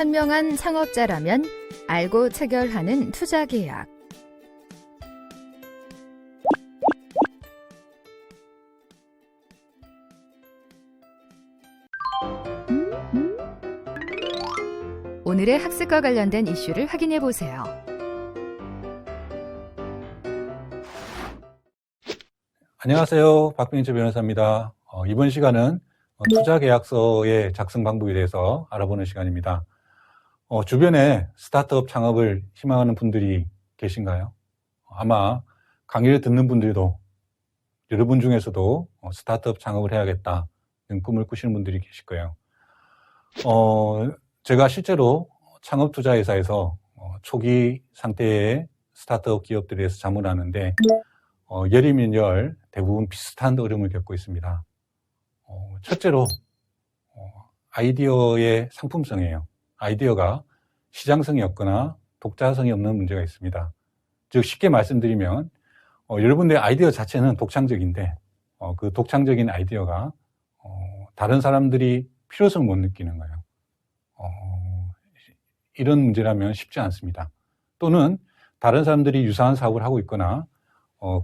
현명한 창업자라면 알고 체결하는 투자계약. 오늘의 학습과 관련된 이슈를 확인해 보세요. 안녕하세요. 박병철 변호사입니다. 이번 시간은 투자계약서의 작성 방법에 대해서 알아보는 시간입니다. 주변에 스타트업 창업을 희망하는 분들이 계신가요? 아마 강의를 듣는 분들도 여러분 중에서도 스타트업 창업을 해야겠다 이런 꿈을 꾸시는 분들이 계실 거예요. 제가 실제로 창업투자회사에서 초기 상태의 스타트업 기업들에서 자문하는데 열이면 열 대부분 비슷한 어려움을 겪고 있습니다. 첫째로 아이디어의 상품성이에요. 아이디어가 시장성이 없거나 독자성이 없는 문제가 있습니다. 즉 쉽게 말씀드리면 여러분들의 아이디어 자체는 독창적인데 그 독창적인 아이디어가 다른 사람들이 필요성을 못 느끼는 거예요. 이런 문제라면 쉽지 않습니다. 또는 다른 사람들이 유사한 사업을 하고 있거나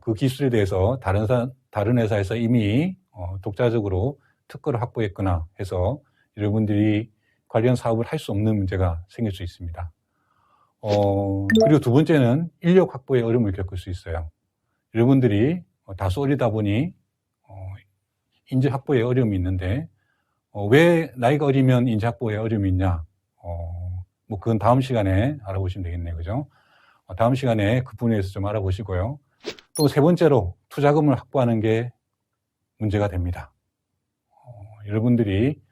그 기술에 대해서 다른 회사에서 이미 독자적으로 특허를 확보했거나 해서 여러분들이 관련 사업을 할 수 없는 문제가 생길 수 있습니다. 그리고 두 번째는 인력 확보에 어려움을 겪을 수 있어요. 여러분들이 다소 어리다 보니 인재 확보에 어려움이 있는데 왜 나이가 어리면 인재 확보에 어려움이 있냐? 그건 다음 시간에 알아보시면 되겠네요. 그죠? 다음 시간에 그 부분에 대해서 좀 알아보시고요. 또 세 번째로 투자금을 확보하는 게 문제가 됩니다. 여러분들이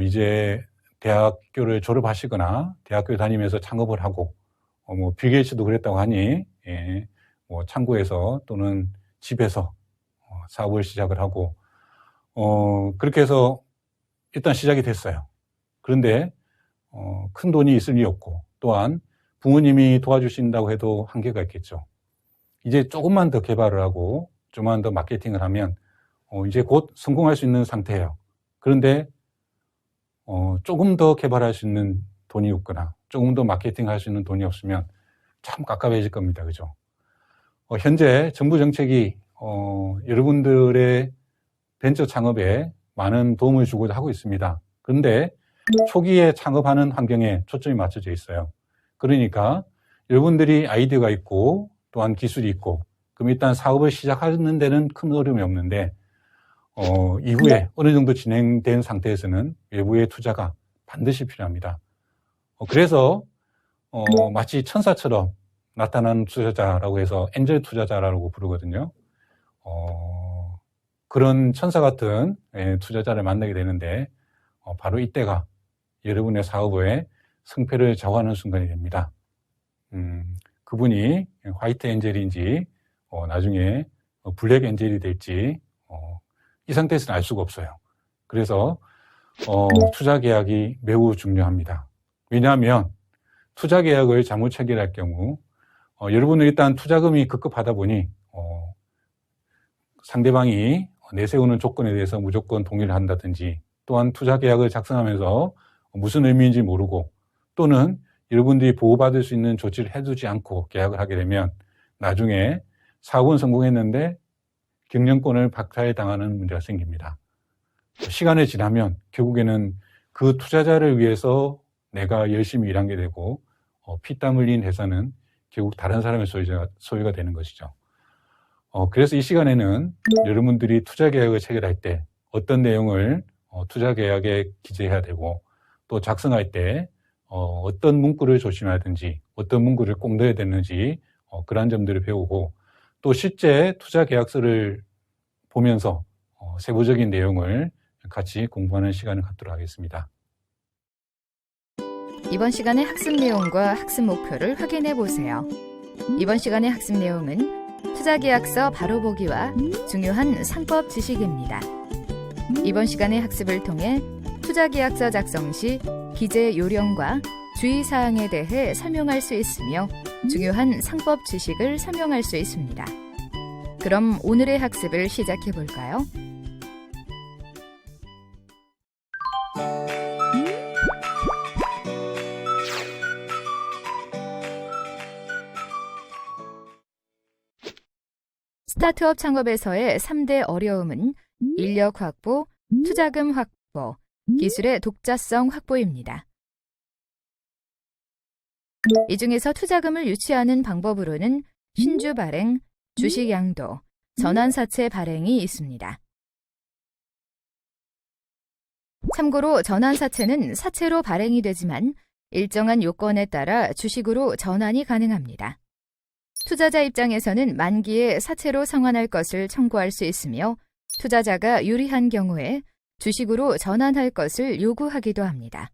이제 대학교를 졸업하시거나 대학교 다니면서 창업을 하고 빌 게이츠도 그랬다고 하니 창고에서 또는 집에서 사업을 시작을 하고 그렇게 해서 일단 시작이 됐어요. 그런데 큰 돈이 있을 리 없고 또한 부모님이 도와주신다고 해도 한계가 있겠죠. 이제 조금만 더 개발을 하고 조금만 더 마케팅을 하면 이제 곧 성공할 수 있는 상태예요. 그런데 조금 더 개발할 수 있는 돈이 없거나 조금 더 마케팅할 수 있는 돈이 없으면 참 깝깝해질 겁니다. 그죠? 현재 정부 정책이 여러분들의 벤처 창업에 많은 도움을 주고자 하고 있습니다. 그런데 초기에 창업하는 환경에 초점이 맞춰져 있어요. 그러니까 여러분들이 아이디어가 있고 또한 기술이 있고 그럼 일단 사업을 시작하는 데는 큰 어려움이 없는데 이후에 어느 정도 진행된 상태에서는 외부의 투자가 반드시 필요합니다. 그래서 마치 천사처럼 나타나는 투자자라고 해서 엔젤 투자자라고 부르거든요. 그런 천사 같은 투자자를 만나게 되는데 바로 이때가 여러분의 사업의 성패를 좌우하는 순간이 됩니다. 그분이 화이트 엔젤인지 나중에 블랙 엔젤이 될지 이 상태에서는 알 수가 없어요. 그래서 투자 계약이 매우 중요합니다. 왜냐하면 투자 계약을 잘못 체결할 경우 여러분은 일단 투자금이 급급하다 보니 상대방이 내세우는 조건에 대해서 무조건 동의를 한다든지 또한 투자 계약을 작성하면서 무슨 의미인지 모르고 또는 여러분들이 보호받을 수 있는 조치를 해두지 않고 계약을 하게 되면 나중에 사업은 성공했는데 경영권을 박탈당하는 문제가 생깁니다. 시간이 지나면 결국에는 그 투자자를 위해서 내가 열심히 일한 게 되고 피땀 흘린 회사는 결국 다른 사람의 소유가 되는 것이죠. 그래서 이 시간에는 여러분들이 투자 계약을 체결할 때 어떤 내용을 투자 계약에 기재해야 되고 또 작성할 때 어떤 문구를 조심해야 되는지 어떤 문구를 꼭 넣어야 되는지 그런 점들을 배우고 또 실제 투자 계약서를 보면서 세부적인 내용을 같이 공부하는 시간을 갖도록 하겠습니다. 이번 시간의 학습 내용과 학습 목표를 확인해 보세요. 이번 시간의 학습 내용은 투자계약서 바로 보기와 중요한 상법 지식입니다. 이번 시간의 학습을 통해 투자계약서 작성 시 기재 요령과 주의사항에 대해 설명할 수 있으며 중요한 상법 지식을 설명할 수 있습니다. 그럼 오늘의 학습을 시작해 볼까요? 스타트업 창업에서의 3대 어려움은 인력 확보, 투자금 확보, 기술의 독자성 확보입니다. 이 중에서 투자금을 유치하는 방법으로는 신주 발행, 주식 양도, 전환사채 발행이 있습니다. 참고로 전환사채는 사채로 발행이 되지만 일정한 요건에 따라 주식으로 전환이 가능합니다. 투자자 입장에서는 만기에 사채로 상환할 것을 청구할 수 있으며 투자자가 유리한 경우에 주식으로 전환할 것을 요구하기도 합니다.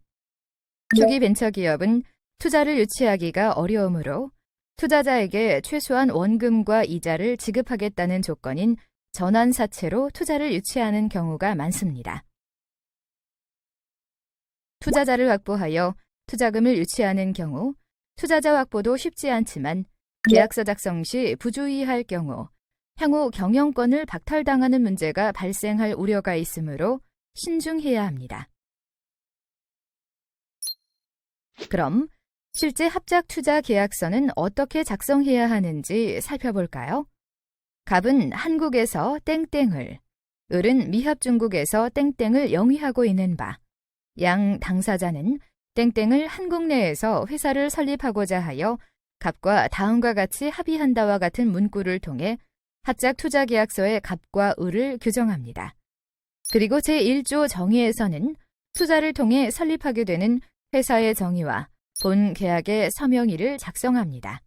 초기 벤처기업은 투자를 유치하기가 어려우므로 투자자에게 최소한 원금과 이자를 지급하겠다는 조건인 전환사채로 투자를 유치하는 경우가 많습니다. 투자자를 확보하여 투자금을 유치하는 경우 투자자 확보도 쉽지 않지만 계약서 작성 시 부주의할 경우 향후 경영권을 박탈당하는 문제가 발생할 우려가 있으므로 신중해야 합니다. 그럼 실제 합작 투자 계약서는 어떻게 작성해야 하는지 살펴볼까요? 갑은 한국에서 땡땡을, 을은 미합중국에서 땡땡을 영위하고 있는 바, 양 당사자는 땡땡을 한국 내에서 회사를 설립하고자 하여 갑과 다음과 같이 합의한다와 같은 문구를 통해 합작 투자 계약서의 갑과 을을 규정합니다. 그리고 제1조 정의에서는 투자를 통해 설립하게 되는 회사의 정의와 본 계약의 서명일을 작성합니다.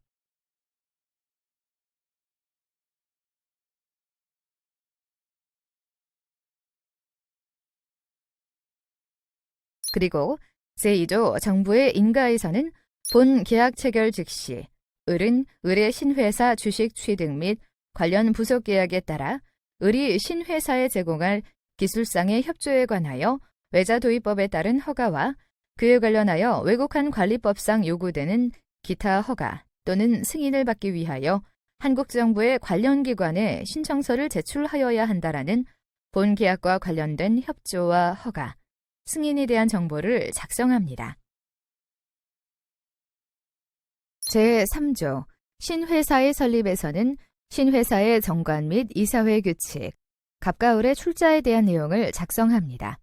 그리고 제2조 정부의 인가에서는 본 계약 체결 즉시 을은 을의 신회사 주식 취득 및 관련 부속 계약에 따라 을이 신회사에 제공할 기술상의 협조에 관하여 외자 도입법에 따른 허가와 그에 관련하여 외국한 관리법상 요구되는 기타 허가 또는 승인을 받기 위하여 한국 정부의 관련 기관에 신청서를 제출하여야 한다라는 본 계약과 관련된 협조와 허가, 승인에 대한 정보를 작성합니다. 제3조 신회사의 설립에서는 신회사의 정관 및 이사회 규칙, 갑과 을의 출자에 대한 내용을 작성합니다.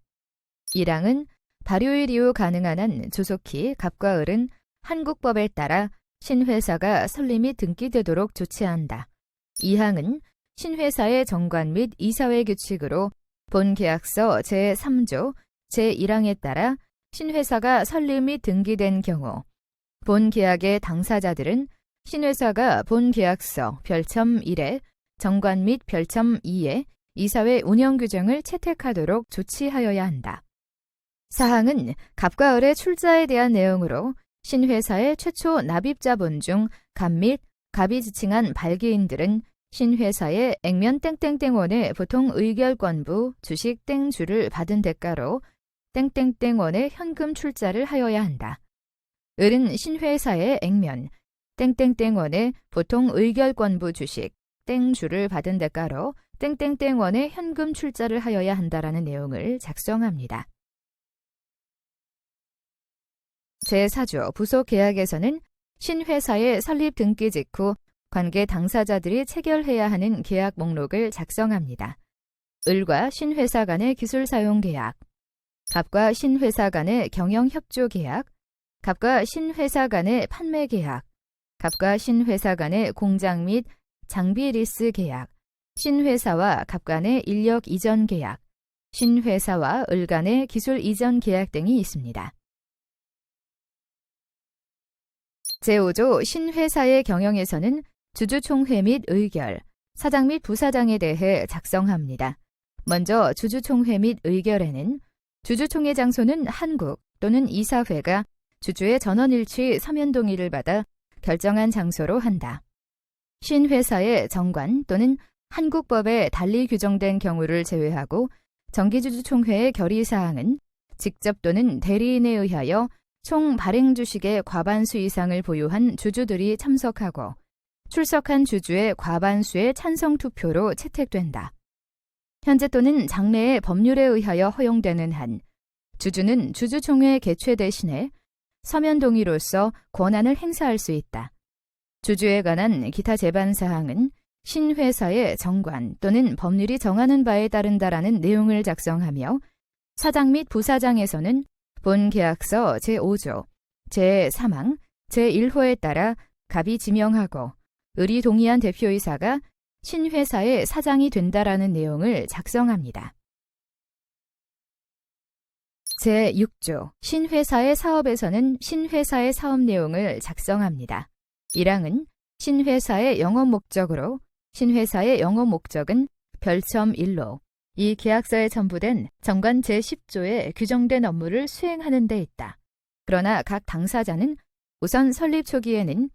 1항은 발효일 이후 가능한 한 조속히 갑과 을은 한국법에 따라 신회사가 설립 및 등기되도록 조치한다. 2항은 신회사의 정관 및 이사회 규칙으로 본 계약서 제3조 제1항에 따라 신회사가 설립 및 등기된 경우 본 계약의 당사자들은 신회사가 본 계약서 별첨 1에 정관 및 별첨 2에 이사회 운영 규정을 채택하도록 조치하여야 한다. 4항은 갑과 을의 출자에 대한 내용으로 신회사의 최초 납입자본 중 갑 및 갑이 지칭한 발기인들은 신회사의 액면 땡땡땡원의 보통 의결권부 주식 땡주를 받은 대가로 땡땡땡원의 현금 출자를 하여야 한다. 을은 신회사의 액면 땡땡땡원의 보통 의결권부 주식 땡주를 받은 대가로 땡땡땡원의 현금 출자를 하여야 한다라는 내용을 작성합니다. 제4조 부속 계약에서는 신회사의 설립 등기 직후 관계 당사자들이 체결해야 하는 계약 목록을 작성합니다. 을과 신회사 간의 기술 사용 계약, 갑과 신회사 간의 경영 협조 계약, 갑과 신회사 간의 판매 계약, 갑과 신회사 간의 공장 및 장비 리스 계약, 신회사와 갑 간의 인력 이전 계약, 신회사와 을 간의 기술 이전 계약 등이 있습니다. 제5조 신회사의 경영에서는 주주총회 및 의결, 사장 및 부사장에 대해 작성합니다. 먼저 주주총회 및 의결에는 주주총회 장소는 한국 또는 이사회가 주주의 전원일치 서면 동의를 받아 결정한 장소로 한다. 신회사의 정관 또는 한국법에 달리 규정된 경우를 제외하고 정기주주총회의 결의사항은 직접 또는 대리인에 의하여 총 발행 주식의 과반수 이상을 보유한 주주들이 참석하고 출석한 주주의 과반수의 찬성 투표로 채택된다. 현재 또는 장래의 법률에 의하여 허용되는 한 주주는 주주총회 개최 대신에 서면 동의로서 권한을 행사할 수 있다. 주주에 관한 기타 제반 사항은 신회사의 정관 또는 법률이 정하는 바에 따른다라는 내용을 작성하며 사장 및 부사장에서는 본 계약서 제5조, 제3항, 제1호에 따라 갑이 지명하고 을이 동의한 대표이사가 신회사의 사장이 된다라는 내용을 작성합니다. 제6조, 신회사의 사업에서는 신회사의 사업 내용을 작성합니다. 1항은 신회사의 영업 목적으로 신회사의 영업 목적은 별첨 1로 이 계약서에 첨부된 정관 제10조에 규정된 업무를 수행하는 데 있다. 그러나 각 당사자는 우선 설립 초기에는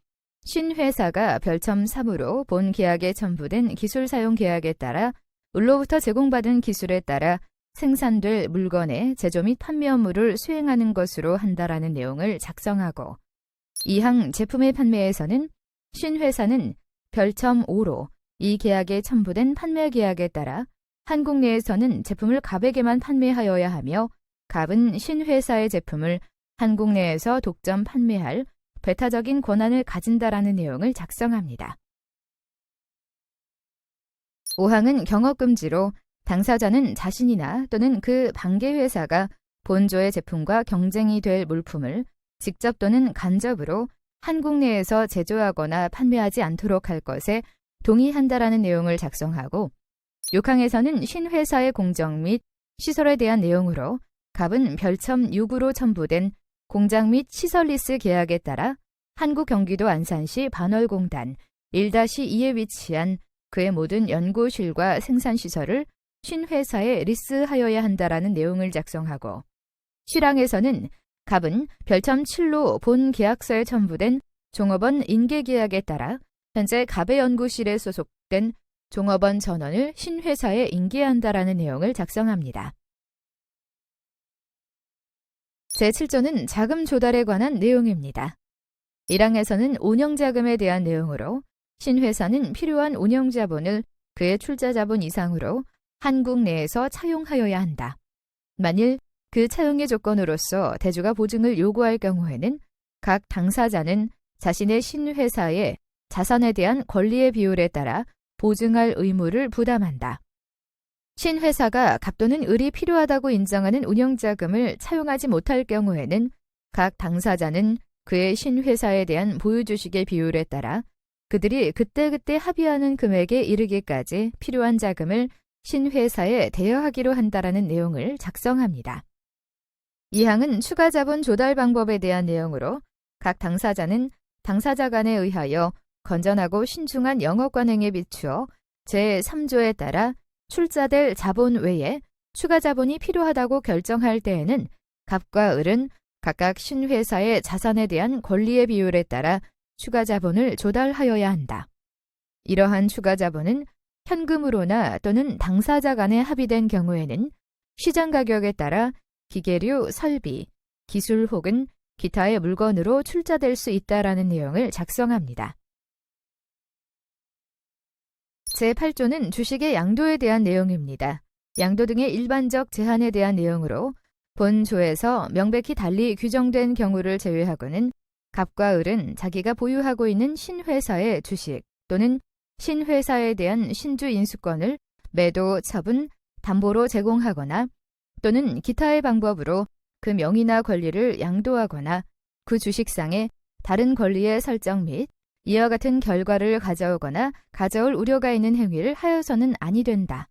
신회사가 별첨 3으로 본 계약에 첨부된 기술 사용 계약에 따라 을로부터 제공받은 기술에 따라 생산될 물건의 제조 및 판매 업무를 수행하는 것으로 한다라는 내용을 작성하고 2항 제품의 판매에서는 신회사는 별첨 5로 이 계약에 첨부된 판매 계약에 따라 한국 내에서는 제품을 갑에게만 판매하여야 하며 갑은 신회사의 제품을 한국 내에서 독점 판매할 배타적인 권한을 가진다라는 내용을 작성합니다. 5항은 경업금지로 당사자는 자신이나 또는 그 반계회사가 본조의 제품과 경쟁이 될 물품을 직접 또는 간접으로 한국 내에서 제조하거나 판매하지 않도록 할 것에 동의한다라는 내용을 작성하고 6항에서는 신회사의 공정 및 시설에 대한 내용으로 갑은 별첨 6으로 첨부된 공장 및 시설 리스 계약에 따라 한국 경기도 안산시 반월공단 1-2에 위치한 그의 모든 연구실과 생산시설을 신회사에 리스하여야 한다라는 내용을 작성하고 7항에서는 갑은 별첨 7로 본 계약서에 첨부된 종업원 인계계약에 따라 현재 갑의 연구실에 소속된 종업원 전원을 신회사에 인계한다라는 내용을 작성합니다. 제7조는 자금 조달에 관한 내용입니다. 1항에서는 운영자금에 대한 내용으로 신회사는 필요한 운영자본을 그의 출자자본 이상으로 한국 내에서 차용하여야 한다. 만일 그 차용의 조건으로서 대주가 보증을 요구할 경우에는 각 당사자는 자신의 신회사의 자산에 대한 권리의 비율에 따라 보증할 의무를 부담한다. 신회사가 갑 또는 을이 필요하다고 인정하는 운영자금을 차용하지 못할 경우에는 각 당사자는 그의 신회사에 대한 보유주식의 비율에 따라 그들이 그때그때 합의하는 금액에 이르기까지 필요한 자금을 신회사에 대여하기로 한다라는 내용을 작성합니다. 2항은 추가 자본 조달 방법에 대한 내용으로 각 당사자는 당사자 간에 의하여 건전하고 신중한 영업 관행에 비추어 제3조에 따라 출자될 자본 외에 추가 자본이 필요하다고 결정할 때에는 갑과 을은 각각 신회사의 자산에 대한 권리의 비율에 따라 추가 자본을 조달하여야 한다. 이러한 추가 자본은 현금으로나 또는 당사자 간에 합의된 경우에는 시장 가격에 따라 기계류, 설비, 기술 혹은 기타의 물건으로 출자될 수 있다라는 내용을 작성합니다. 제8조는 주식의 양도에 대한 내용입니다. 양도 등의 일반적 제한에 대한 내용으로 본 조에서 명백히 달리 규정된 경우를 제외하고는 갑과 을은 자기가 보유하고 있는 신회사의 주식 또는 신회사에 대한 신주 인수권을 매도, 처분, 담보로 제공하거나 또는 기타의 방법으로 그 명의나 권리를 양도하거나 그 주식상에 다른 권리의 설정 및 이와 같은 결과를 가져오거나 가져올 우려가 있는 행위를 하여서는 아니 된다.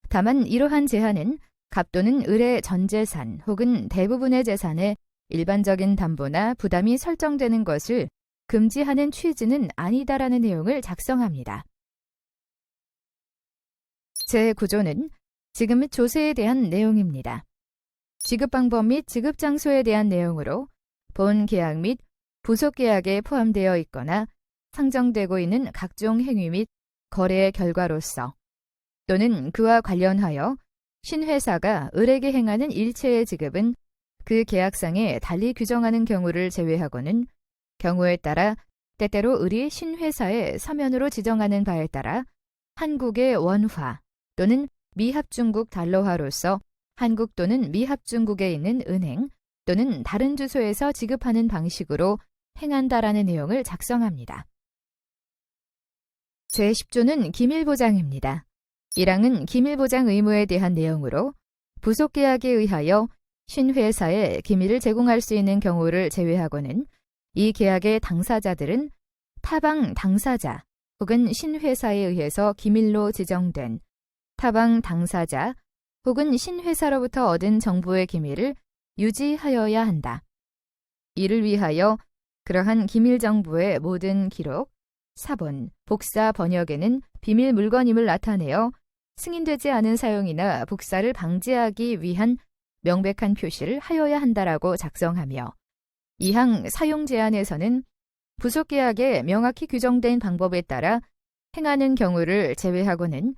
다만 이러한 제한은 갑 또는 을의 전 재산 혹은 대부분의 재산에 일반적인 담보나 부담이 설정되는 것을 금지하는 취지는 아니다라는 내용을 작성합니다. 제9조는 지급 및 조세에 대한 내용입니다. 지급 방법 및 지급 장소에 대한 내용으로 본 계약 및 부속 계약에 포함되어 있거나 상정되고 있는 각종 행위 및 거래의 결과로서 또는 그와 관련하여 신회사가 을에게 행하는 일체의 지급은 그 계약상에 달리 규정하는 경우를 제외하고는 경우에 따라 때때로 을이 신회사의 서면으로 지정하는 바에 따라 한국의 원화 또는 미합중국 달러화로서 한국 또는 미합중국에 있는 은행 또는 다른 주소에서 지급하는 방식으로 행한다라는 내용을 작성합니다. 제10조는 기밀보장입니다. 1항은 기밀보장 의무에 대한 내용으로 부속계약에 의하여 신회사에 기밀을 제공할 수 있는 경우를 제외하고는 이 계약의 당사자들은 타방 당사자 혹은 신회사에 의해서 기밀로 지정된 타방 당사자 혹은 신회사로부터 얻은 정보의 기밀을 유지하여야 한다. 이를 위하여 그러한 기밀 정보의 모든 기록, 사본, 복사, 번역에는 비밀 물건임을 나타내어 승인되지 않은 사용이나 복사를 방지하기 위한 명백한 표시를 하여야 한다라고 작성하며 2항 사용 제한에서는 부속계약에 명확히 규정된 방법에 따라 행하는 경우를 제외하고는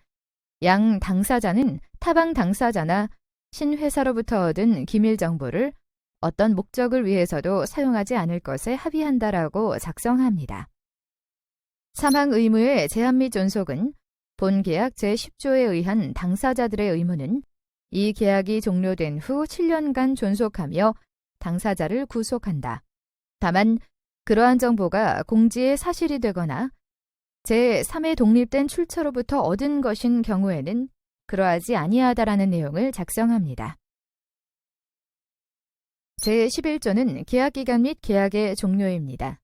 양 당사자는 타방 당사자나 신회사로부터 얻은 기밀 정보를 어떤 목적을 위해서도 사용하지 않을 것에 합의한다라고 작성합니다. 3항 의무의 제한 및 존속은 본 계약 제10조에 의한 당사자들의 의무는 이 계약이 종료된 후 7년간 존속하며 당사자를 구속한다. 다만 그러한 정보가 공지의 사실이 되거나 제3의 독립된 출처로부터 얻은 것인 경우에는 그러하지 아니하다라는 내용을 작성합니다. 제11조는 계약기간 및 계약의 종료입니다.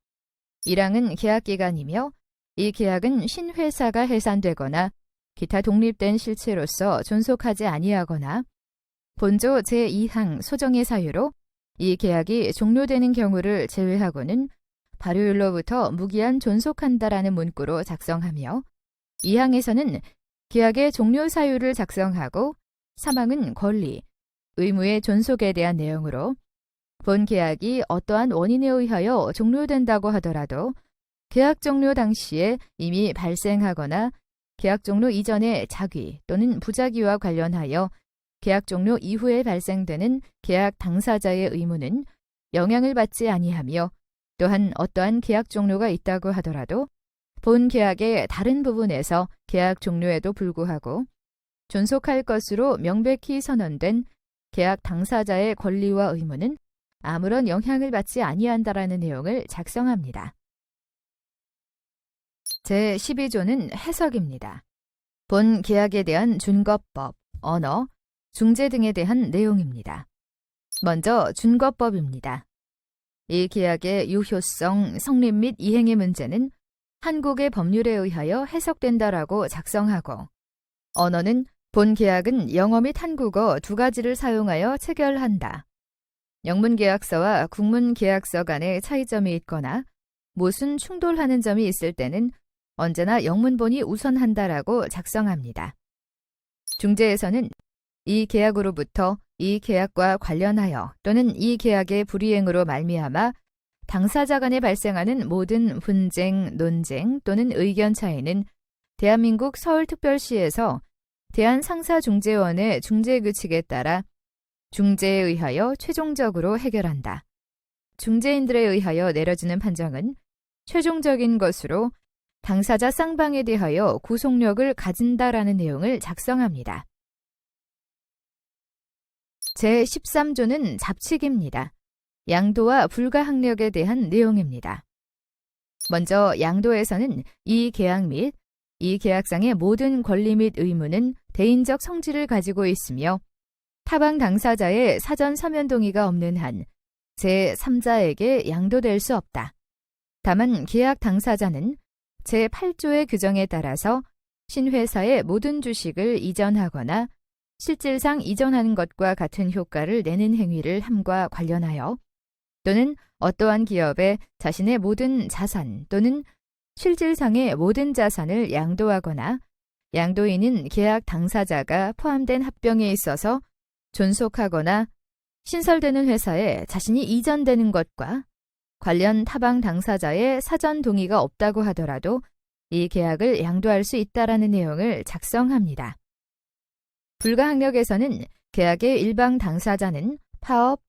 1항은 계약기간이며 이 계약은 신회사가 해산되거나 기타 독립된 실체로서 존속하지 아니하거나 본조 제2항 소정의 사유로 이 계약이 종료되는 경우를 제외하고는 발효일로부터 무기한 존속한다라는 문구로 작성하며 2항에서는 계약의 종료 사유를 작성하고 3항은 권리, 의무의 존속에 대한 내용으로 본 계약이 어떠한 원인에 의하여 종료된다고 하더라도 계약 종료 당시에 이미 발생하거나 계약 종료 이전의 자귀 또는 부자귀와 관련하여 계약 종료 이후에 발생되는 계약 당사자의 의무는 영향을 받지 아니하며 또한 어떠한 계약 종료가 있다고 하더라도 본 계약의 다른 부분에서 계약 종료에도 불구하고 존속할 것으로 명백히 선언된 계약 당사자의 권리와 의무는 아무런 영향을 받지 아니한다라는 내용을 작성합니다. 제12조는 해석입니다. 본 계약에 대한 준거법, 언어, 중재 등에 대한 내용입니다. 먼저 준거법입니다. 이 계약의 유효성, 성립 및 이행의 문제는 한국의 법률에 의하여 해석된다라고 작성하고 언어는 본 계약은 영어 및 한국어 두 가지를 사용하여 체결한다. 영문계약서와 국문계약서 간의 차이점이 있거나 모순 충돌하는 점이 있을 때는 언제나 영문본이 우선한다라고 작성합니다. 중재에서는 이 계약으로부터 이 계약과 관련하여 또는 이 계약의 불이행으로 말미암아 당사자 간에 발생하는 모든 분쟁, 논쟁 또는 의견 차이는 대한민국 서울특별시에서 대한상사중재원의 중재규칙에 따라 중재에 의하여 최종적으로 해결한다. 중재인들에 의하여 내려지는 판정은 최종적인 것으로 당사자 쌍방에 대하여 구속력을 가진다라는 내용을 작성합니다. 제13조는 잡칙입니다. 양도와 불가항력에 대한 내용입니다. 먼저 양도에서는 이 계약 및 이 계약상의 모든 권리 및 의무는 대인적 성질을 가지고 있으며 타방 당사자의 사전 서면 동의가 없는 한 제3자에게 양도될 수 없다. 다만 계약 당사자는 제8조의 규정에 따라서 신회사의 모든 주식을 이전하거나 실질상 이전하는 것과 같은 효과를 내는 행위를 함과 관련하여 또는 어떠한 기업에 자신의 모든 자산 또는 실질상의 모든 자산을 양도하거나 양도인인 계약 당사자가 포함된 합병에 있어서 존속하거나 신설되는 회사에 자신이 이전되는 것과 관련 타방 당사자의 사전 동의가 없다고 하더라도 이 계약을 양도할 수 있다라는 내용을 작성합니다. 불가항력에서는 계약의 일방 당사자는 파업,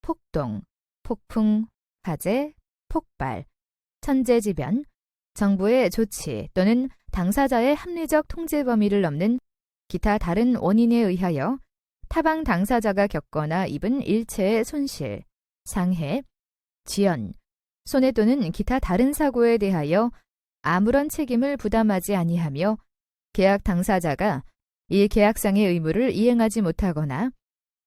폭동, 폭풍, 화재, 폭발, 천재지변, 정부의 조치 또는 당사자의 합리적 통제 범위를 넘는 기타 다른 원인에 의하여 타방 당사자가 겪거나 입은 일체의 손실, 상해, 지연, 손해 또는 기타 다른 사고에 대하여 아무런 책임을 부담하지 아니하며 계약 당사자가 이 계약상의 의무를 이행하지 못하거나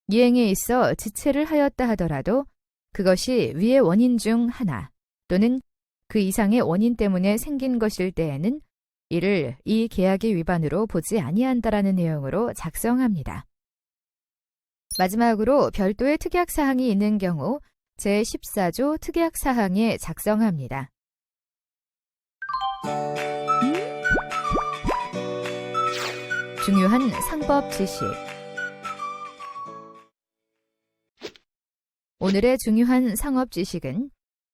이행에 있어 지체를 하였다 하더라도 그것이 위의 원인 중 하나 또는 그 이상의 원인 때문에 생긴 것일 때에는 이를 이 계약의 위반으로 보지 아니한다라는 내용으로 작성합니다. 마지막으로 별도의 특약사항이 있는 경우 제14조 특약사항에 작성합니다. 중요한 상법 지식. 오늘의 중요한 상업 지식은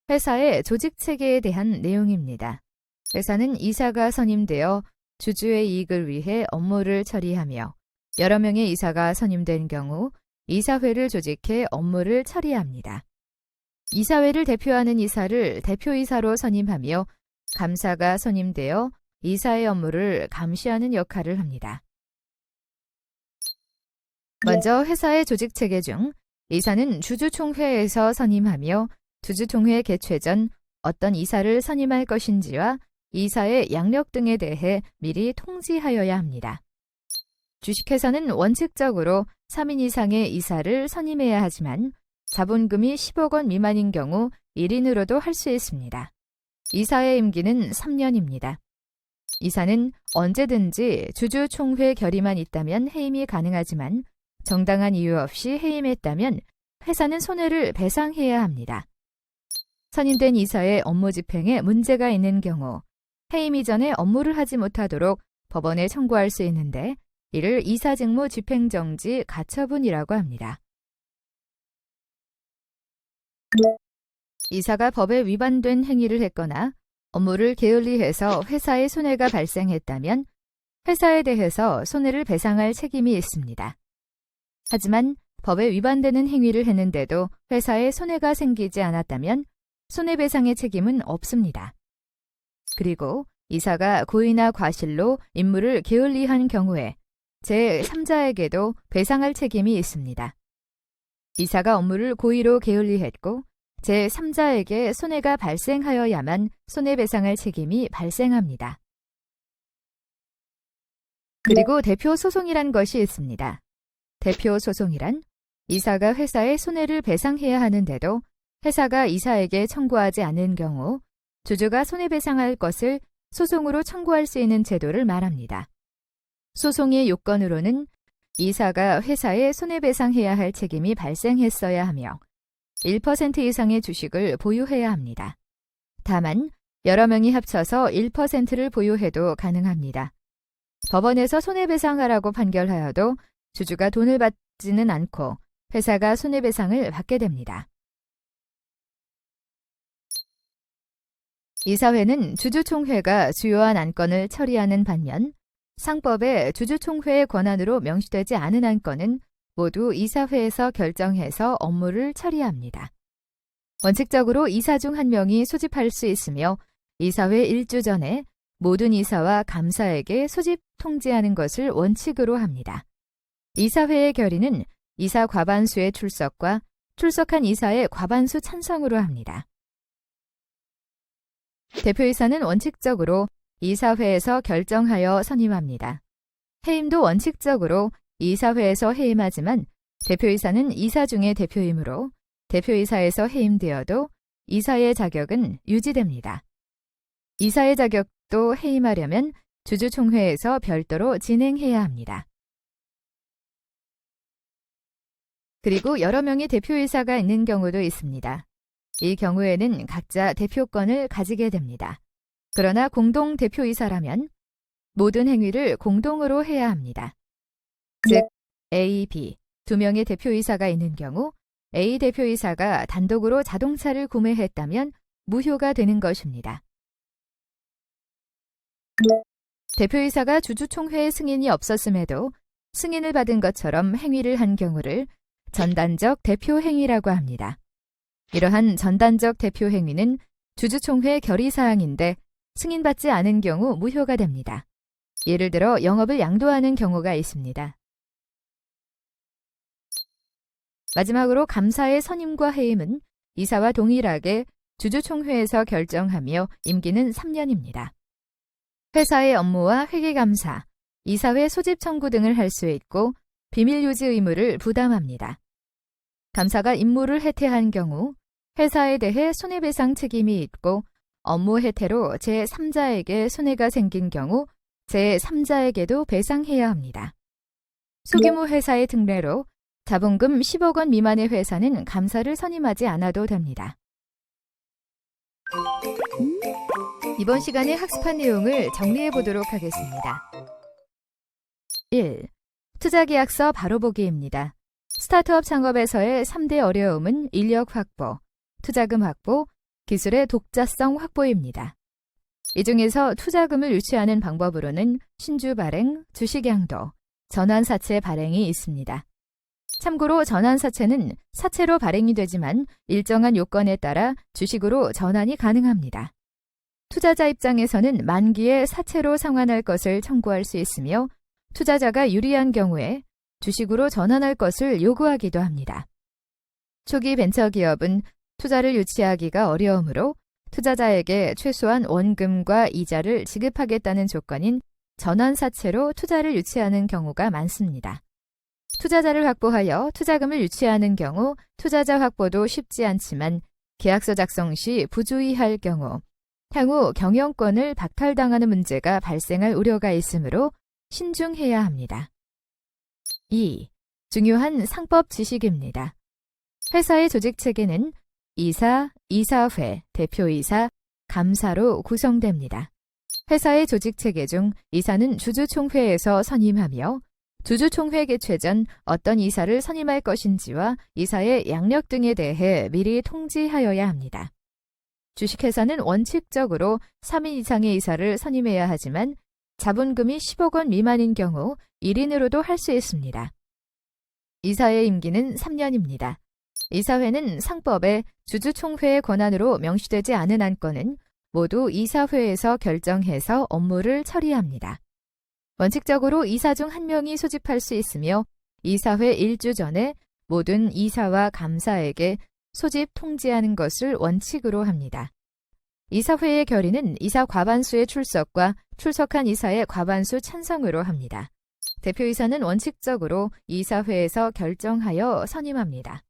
회사의 조직 체계에 대한 내용입니다. 회사는 이사가 선임되어 주주의 이익을 위해 업무를 처리하며 여러 명의 이사가 선임된 경우 이사회를 조직해 업무를 처리합니다. 이사회를 대표하는 이사를 대표이사로 선임하며 감사가 선임되어 이사의 업무를 감시하는 역할을 합니다. 먼저 회사의 조직 체계 중 이사는 주주총회에서 선임하며 주주총회 개최 전 어떤 이사를 선임할 것인지와 이사의 양력 등에 대해 미리 통지하여야 합니다. 주식회사는 원칙적으로 3인 이상의 이사를 선임해야 하지만 자본금이 10억 원 미만인 경우 1인으로도 할 수 있습니다. 이사의 임기는 3년입니다. 이사는 언제든지 주주총회 결의만 있다면 해임이 가능하지만 정당한 이유 없이 해임했다면 회사는 손해를 배상해야 합니다. 선임된 이사의 업무 집행에 문제가 있는 경우 해임 이전에 업무를 하지 못하도록 법원에 청구할 수 있는데 이를 이사직무 집행정지 가처분이라고 합니다. 이사가 법에 위반된 행위를 했거나 업무를 게을리해서 회사에 손해가 발생했다면 회사에 대해서 손해를 배상할 책임이 있습니다. 하지만 법에 위반되는 행위를 했는데도 회사에 손해가 생기지 않았다면 손해배상의 책임은 없습니다. 그리고 이사가 고의나 과실로 임무를 게을리한 경우에 제3자에게도 배상할 책임이 있습니다. 이사가 업무를 고의로 게을리했고 제3자에게 손해가 발생하여야만 손해배상할 책임이 발생합니다. 그리고 대표 소송이란 것이 있습니다. 대표 소송이란 이사가 회사에 손해를 배상해야 하는데도 회사가 이사에게 청구하지 않은 경우 주주가 손해배상할 것을 소송으로 청구할 수 있는 제도를 말합니다. 소송의 요건으로는 이사가 회사에 손해배상해야 할 책임이 발생했어야 하며 1% 이상의 주식을 보유해야 합니다. 다만 여러 명이 합쳐서 1%를 보유해도 가능합니다. 법원에서 손해배상하라고 판결하여도 주주가 돈을 받지는 않고 회사가 손해배상을 받게 됩니다. 이사회는 주주총회가 주요한 안건을 처리하는 반면 상법에 주주총회의 권한으로 명시되지 않은 안건은 모두 이사회에서 결정해서 업무를 처리합니다. 원칙적으로 이사 중 한 명이 소집할 수 있으며 이사회 1주 전에 모든 이사와 감사에게 소집 통지하는 것을 원칙으로 합니다. 이사회의 결의는 이사 과반수의 출석과 출석한 이사의 과반수 찬성으로 합니다. 대표이사는 원칙적으로 이사회에서 결정하여 선임합니다. 해임도 원칙적으로 이사회에서 해임하지만 대표이사는 이사 중의 대표이므로 대표이사에서 해임되어도 이사의 자격은 유지됩니다. 이사의 자격도 해임하려면 주주총회에서 별도로 진행해야 합니다. 그리고 여러 명의 대표이사가 있는 경우도 있습니다. 이 경우에는 각자 대표권을 가지게 됩니다. 그러나 공동 대표이사라면 모든 행위를 공동으로 해야 합니다. 즉 A, B 두 명의 대표이사가 있는 경우 A 대표이사가 단독으로 자동차를 구매했다면 무효가 되는 것입니다. 대표이사가 주주총회의 승인이 없었음에도 승인을 받은 것처럼 행위를 한 경우를 전단적 대표행위라고 합니다. 이러한 전단적 대표행위는 주주총회 결의사항인데 승인받지 않은 경우 무효가 됩니다. 예를 들어 영업을 양도하는 경우가 있습니다. 마지막으로 감사의 선임과 해임은 이사와 동일하게 주주총회에서 결정하며 임기는 3년입니다. 회사의 업무와 회계감사, 이사회 소집 청구 등을 할 수 있고 비밀 유지 의무를 부담합니다. 감사가 임무를 해태한 경우 회사에 대해 손해배상 책임이 있고 업무 해태로 제3자에게 손해가 생긴 경우 제3자에게도 배상해야 합니다. 소규모 회사의 특례로 자본금 10억 원 미만의 회사는 감사를 선임하지 않아도 됩니다. 이번 시간에 학습한 내용을 정리해 보도록 하겠습니다. 1. 투자계약서 바로보기입니다. 스타트업 창업에서의 3대 어려움은 인력 확보, 투자금 확보, 기술의 독자성 확보입니다. 이 중에서 투자금을 유치하는 방법으로는 신주 발행, 주식 양도, 전환사채 발행이 있습니다. 참고로 전환사채는 사채로 발행이 되지만 일정한 요건에 따라 주식으로 전환이 가능합니다. 투자자 입장에서는 만기에 사채로 상환할 것을 청구할 수 있으며 투자자가 유리한 경우에 주식으로 전환할 것을 요구하기도 합니다. 초기 벤처기업은 투자를 유치하기가 어려우므로 투자자에게 최소한 원금과 이자를 지급하겠다는 조건인 전환사채로 투자를 유치하는 경우가 많습니다. 투자자를 확보하여 투자금을 유치하는 경우 투자자 확보도 쉽지 않지만 계약서 작성 시 부주의할 경우 향후 경영권을 박탈당하는 문제가 발생할 우려가 있으므로 신중해야 합니다. 2. 중요한 상법 지식입니다. 회사의 조직체계는 이사, 이사회, 대표이사, 감사로 구성됩니다. 회사의 조직체계 중 이사는 주주총회에서 선임하며 주주총회 개최 전 어떤 이사를 선임할 것인지와 이사의 양력 등에 대해 미리 통지하여야 합니다. 주식회사는 원칙적으로 3인 이상의 이사를 선임해야 하지만 자본금이 10억 원 미만인 경우 1인으로도 할 수 있습니다. 이사의 임기는 3년입니다. 이사회는 상법에 주주총회의 권한으로 명시되지 않은 안건은 모두 이사회에서 결정해서 업무를 처리합니다. 원칙적으로 이사 중 1명이 소집할 수 있으며 이사회 1주 전에 모든 이사와 감사에게 소집 통지하는 것을 원칙으로 합니다. 이사회의 결의는 이사 과반수의 출석과 출석한 이사의 과반수 찬성으로 합니다. 대표이사는 원칙적으로 이사회에서 결정하여 선임합니다.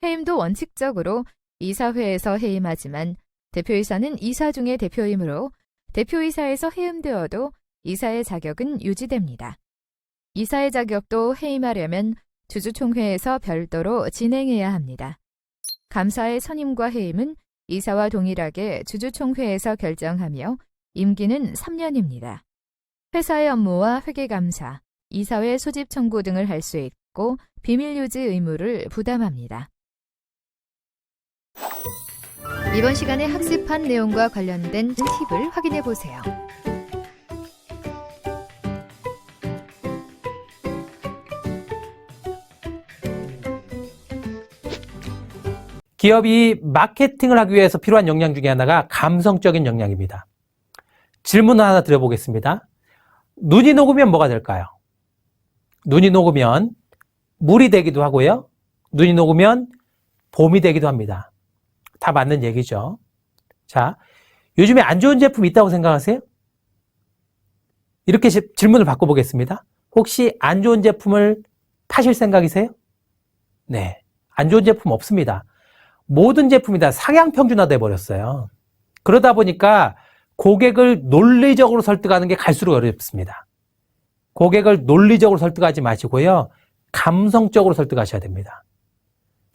해임도 원칙적으로 이사회에서 해임하지만 대표이사는 이사 중의 대표이므로 대표이사에서 해임되어도 이사의 자격은 유지됩니다. 이사의 자격도 해임하려면 주주총회에서 별도로 진행해야 합니다. 감사의 선임과 해임은 이사와 동일하게 주주총회에서 결정하며 임기는 3년입니다. 회사의 업무와 회계감사, 이사회 소집 청구 등을 할 수 있고 비밀 유지 의무를 부담합니다. 이번 시간에 학습한 내용과 관련된 팁을 확인해 보세요. 기업이 마케팅을 하기 위해서 필요한 역량 중에 하나가 감성적인 역량입니다. 질문 하나 드려보겠습니다. 눈이 녹으면 뭐가 될까요? 눈이 녹으면 물이 되기도 하고요. 눈이 녹으면 봄이 되기도 합니다. 다 맞는 얘기죠. 자, 요즘에 안 좋은 제품 있다고 생각하세요? 이렇게 질문을 바꿔보겠습니다. 혹시 안 좋은 제품을 파실 생각이세요? 네, 안 좋은 제품 없습니다. 모든 제품이 다 상향 평준화돼 버렸어요. 그러다 보니까 고객을 논리적으로 설득하는 게 갈수록 어렵습니다. 고객을 논리적으로 설득하지 마시고요. 감성적으로 설득하셔야 됩니다.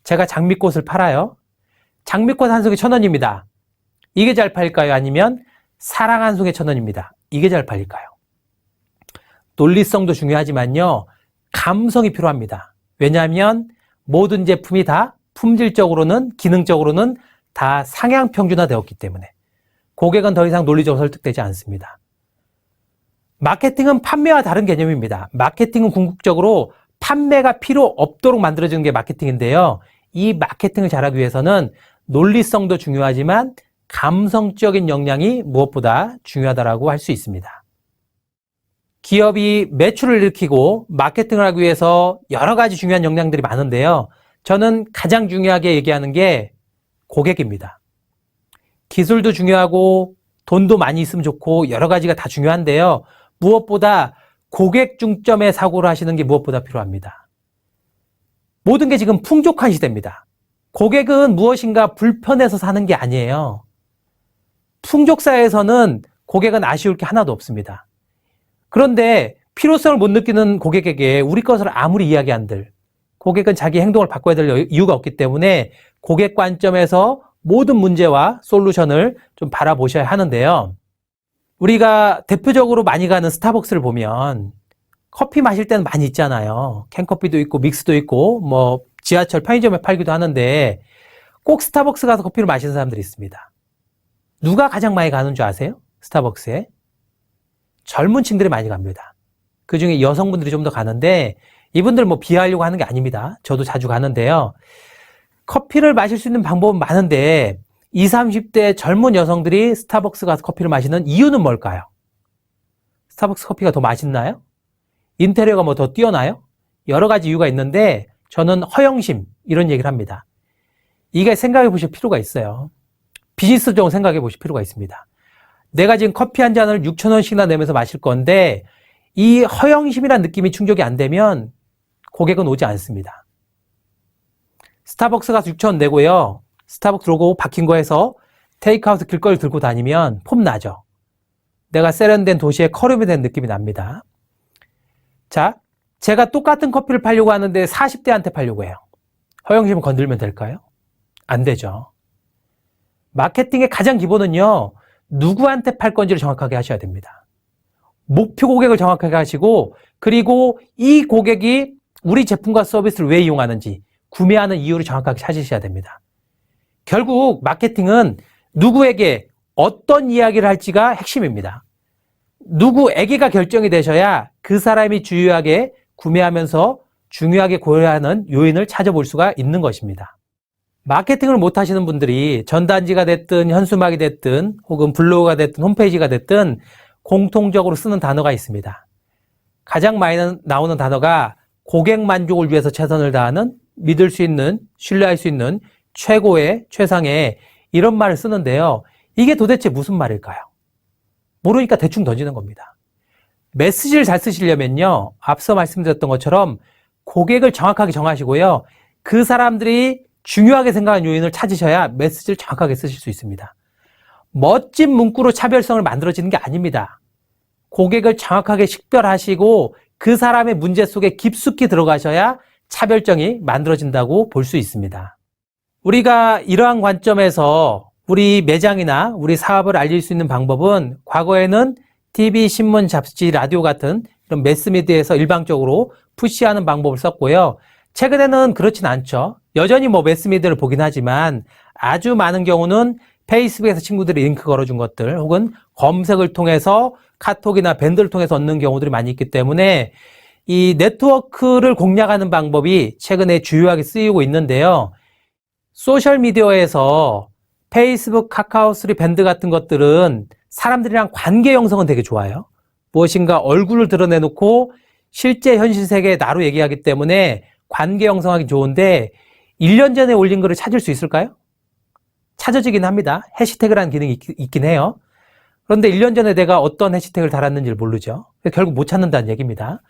제가 장미꽃을 팔아요. 장미꽃 한 송이 1,000원입니다. 이게 잘 팔릴까요? 아니면 사랑 한 송이 1,000원입니다. 이게 잘 팔릴까요? 논리성도 중요하지만요. 감성이 필요합니다. 왜냐하면 모든 제품이 다 품질적으로는 기능적으로는 다 상향 평준화되었기 때문에 고객은 더 이상 논리적으로 설득되지 않습니다. 마케팅은 판매와 다른 개념입니다. 마케팅은 궁극적으로 판매가 필요 없도록 만들어지는 게 마케팅인데요. 이 마케팅을 잘하기 위해서는 논리성도 중요하지만 감성적인 역량이 무엇보다 중요하다고 할 수 있습니다. 기업이 매출을 일으키고 마케팅을 하기 위해서 여러 가지 중요한 역량들이 많은데요. 저는 가장 중요하게 얘기하는 게 고객입니다. 기술도 중요하고 돈도 많이 있으면 좋고 여러 가지가 다 중요한데요. 무엇보다 고객 중점의 사고를 하시는 게 무엇보다 필요합니다. 모든 게 지금 풍족한 시대입니다. 고객은 무엇인가 불편해서 사는 게 아니에요. 풍족사에서는 고객은 아쉬울 게 하나도 없습니다. 그런데 필요성을 못 느끼는 고객에게 우리 것을 아무리 이야기한들 고객은 자기 행동을 바꿔야 될 이유가 없기 때문에 고객 관점에서 모든 문제와 솔루션을 좀 바라보셔야 하는데요. 우리가 대표적으로 많이 가는 스타벅스를 보면 커피 마실 때는 많이 있잖아요. 캔커피도 있고 믹스도 있고 뭐 지하철 편의점에 팔기도 하는데 꼭 스타벅스 가서 커피를 마시는 사람들이 있습니다. 누가 가장 많이 가는 줄 아세요? 스타벅스에? 젊은 층들이 많이 갑니다. 그중에 여성분들이 좀 더 가는데 이분들 뭐 비하하려고 하는 게 아닙니다. 저도 자주 가는데요. 커피를 마실 수 있는 방법은 많은데 20, 30대 젊은 여성들이 스타벅스 가서 커피를 마시는 이유는 뭘까요? 스타벅스 커피가 더 맛있나요? 인테리어가 뭐 더 뛰어나요? 여러 가지 이유가 있는데 저는 허영심 이런 얘기를 합니다. 이게 생각해 보실 필요가 있어요. 비즈니스적으로 생각해 보실 필요가 있습니다. 내가 지금 커피 한 잔을 6,000원씩이나 내면서 마실 건데 이 허영심이라는 느낌이 충족이 안 되면 고객은 오지 않습니다. 스타벅스 가서 6,000원 내고요. 스타벅스 로고 박힌 거에서 테이크아웃 길거리 들고 다니면 폼 나죠. 내가 세련된 도시에 커름이 된 느낌이 납니다. 자, 제가 똑같은 커피를 팔려고 하는데 40대한테 팔려고 해요. 허영심을 건들면 될까요? 안 되죠. 마케팅의 가장 기본은요. 누구한테 팔 건지를 정확하게 하셔야 됩니다. 목표 고객을 정확하게 하시고 그리고 이 고객이 우리 제품과 서비스를 왜 이용하는지 구매하는 이유를 정확하게 찾으셔야 됩니다. 결국 마케팅은 누구에게 어떤 이야기를 할지가 핵심입니다. 누구에게가 결정이 되셔야 그 사람이 주요하게 구매하면서 중요하게 고려하는 요인을 찾아볼 수가 있는 것입니다. 마케팅을 못 하시는 분들이 전단지가 됐든 현수막이 됐든 혹은 블로그가 됐든 홈페이지가 됐든 공통적으로 쓰는 단어가 있습니다. 가장 많이 나오는 단어가 고객 만족을 위해서 최선을 다하는 믿을 수 있는, 신뢰할 수 있는 최고의, 최상의 이런 말을 쓰는데요. 이게 도대체 무슨 말일까요? 모르니까 대충 던지는 겁니다. 메시지를 잘 쓰시려면요. 앞서 말씀드렸던 것처럼 고객을 정확하게 정하시고요. 그 사람들이 중요하게 생각하는 요인을 찾으셔야 메시지를 정확하게 쓰실 수 있습니다. 멋진 문구로 차별성을 만들어지는 게 아닙니다. 고객을 정확하게 식별하시고 그 사람의 문제 속에 깊숙이 들어가셔야 차별점이 만들어진다고 볼 수 있습니다. 우리가 이러한 관점에서 우리 매장이나 우리 사업을 알릴 수 있는 방법은 과거에는 TV, 신문, 잡지, 라디오 같은 이런 매스미디어에서 일방적으로 푸시하는 방법을 썼고요. 최근에는 그렇진 않죠. 여전히 뭐 매스미디어를 보긴 하지만 아주 많은 경우는 페이스북에서 친구들이 링크 걸어준 것들 혹은 검색을 통해서 카톡이나 밴드를 통해서 얻는 경우들이 많이 있기 때문에 이 네트워크를 공략하는 방법이 최근에 주요하게 쓰이고 있는데요. 소셜미디어에서 페이스북, 카카오3 밴드 같은 것들은 사람들이랑 관계 형성은 되게 좋아요. 무엇인가 얼굴을 드러내놓고 실제 현실 세계의 나로 얘기하기 때문에 관계 형성하기 좋은데 1년 전에 올린 글을 찾을 수 있을까요? 찾아지긴 합니다. 해시태그라는 기능이 있긴 해요. 그런데 1년 전에 내가 어떤 해시태그를 달았는지를 모르죠. 결국 못 찾는다는 얘기입니다.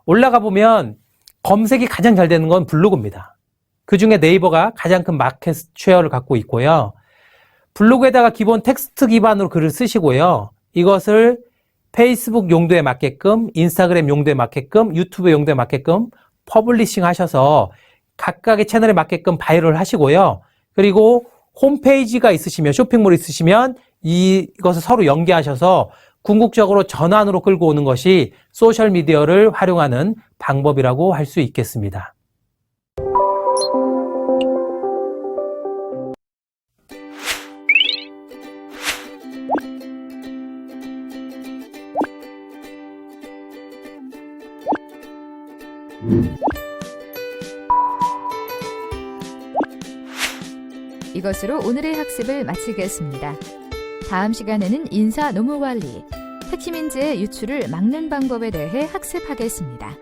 올라가 보면 검색이 가장 잘 되는 건 블로그입니다. 그중에 네이버가 가장 큰 마켓 쉐어를 갖고 있고요. 블로그에다가 기본 텍스트 기반으로 글을 쓰시고요. 이것을 페이스북 용도에 맞게끔, 인스타그램 용도에 맞게끔, 유튜브 용도에 맞게끔 퍼블리싱 하셔서 각각의 채널에 맞게끔 바이럴 하시고요. 그리고 홈페이지가 있으시면, 쇼핑몰이 있으시면 이것을 서로 연계하셔서 궁극적으로 전환으로 끌고 오는 것이 소셜미디어를 활용하는 방법이라고 할 수 있겠습니다. 이것으로 오늘의 학습을 마치겠습니다. 다음 시간에는 인사 노무 관리, 핵심 인재의 유출을 막는 방법에 대해 학습하겠습니다.